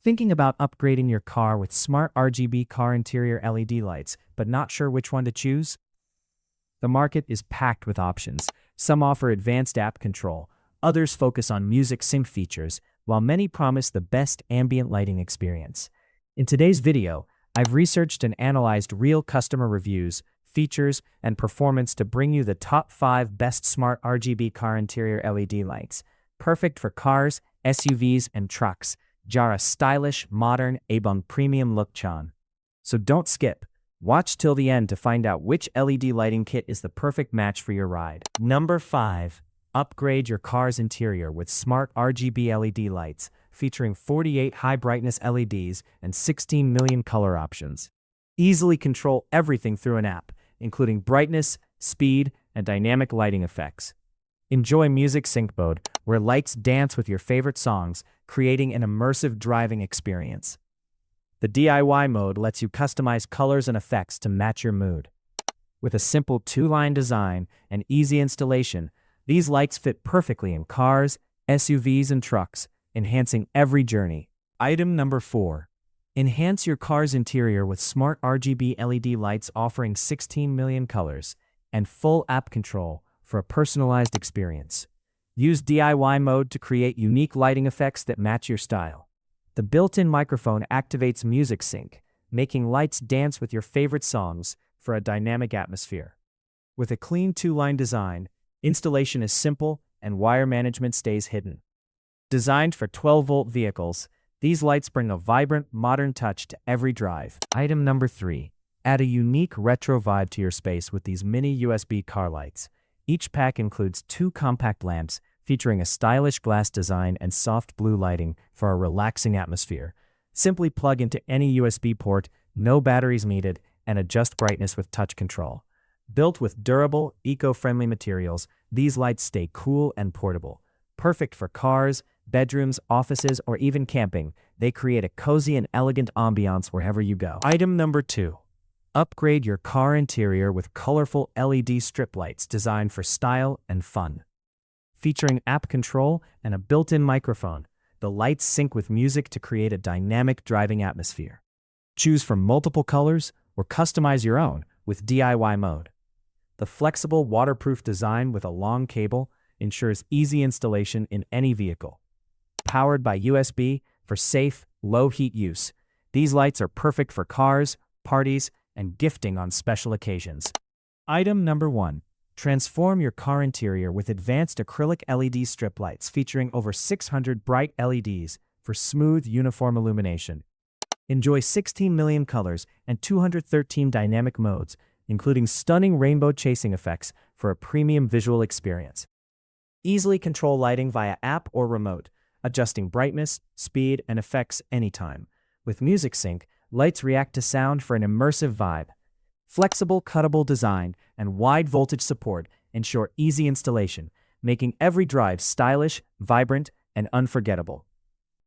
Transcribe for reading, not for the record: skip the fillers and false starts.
Thinking about upgrading your car with smart RGB car interior LED lights, but not sure which one to choose? The market is packed with options. Some offer advanced app control, others focus on music sync features, while many promise the best ambient lighting experience. In today's video, I've researched and analyzed real customer reviews, features, and performance to bring you the top 5 best smart RGB car interior LED lights. Perfect for cars, SUVs, and trucks. Jara stylish, modern, Ambient premium look chan. So don't skip. Watch till the end to find out which LED lighting kit is the perfect match for your ride. Number 5. Upgrade your car's interior with smart RGB LED lights, featuring 48 high-brightness LEDs and 16 million color options. Easily control everything through an app, including brightness, speed, and dynamic lighting effects. Enjoy music sync mode, where lights dance with your favorite songs, creating an immersive driving experience. The DIY mode lets you customize colors and effects to match your mood. With a simple 2-line design and easy installation, these lights fit perfectly in cars, SUVs, and trucks, enhancing every journey. Item number 4. Enhance your car's interior with smart RGB LED lights offering 16 million colors and full app control for a personalized experience. Use DIY mode to create unique lighting effects that match your style. The built-in microphone activates music sync, making lights dance with your favorite songs for a dynamic atmosphere. With a clean 2-line design, installation is simple and wire management stays hidden. Designed for 12-volt vehicles, these lights bring a vibrant, modern touch to every drive. Item number 3. Add a unique retro vibe to your space with these mini USB car lights. Each pack includes 2 compact lamps featuring a stylish glass design and soft blue lighting for a relaxing atmosphere. Simply plug into any USB port, no batteries needed, and adjust brightness with touch control. Built with durable, eco-friendly materials, these lights stay cool and portable. Perfect for cars, bedrooms, offices, or even camping, they create a cozy and elegant ambiance wherever you go. Item number 2. Upgrade your car interior with colorful LED strip lights designed for style and fun. Featuring app control and a built-in microphone, the lights sync with music to create a dynamic driving atmosphere. Choose from multiple colors or customize your own with DIY mode. The flexible, waterproof design with a long cable ensures easy installation in any vehicle. Powered by USB for safe, low-heat use, these lights are perfect for cars, parties, and gifting on special occasions. Item number 1. Transform your car interior with advanced acrylic LED strip lights featuring over 600 bright LEDs for smooth, uniform illumination. Enjoy 16 million colors and 213 dynamic modes, including stunning rainbow chasing effects for a premium visual experience. Easily control lighting via app or remote, adjusting brightness, speed, and effects anytime. With music sync, lights react to sound for an immersive vibe. Flexible, cuttable design and wide voltage support ensure easy installation, making every drive stylish, vibrant, and unforgettable.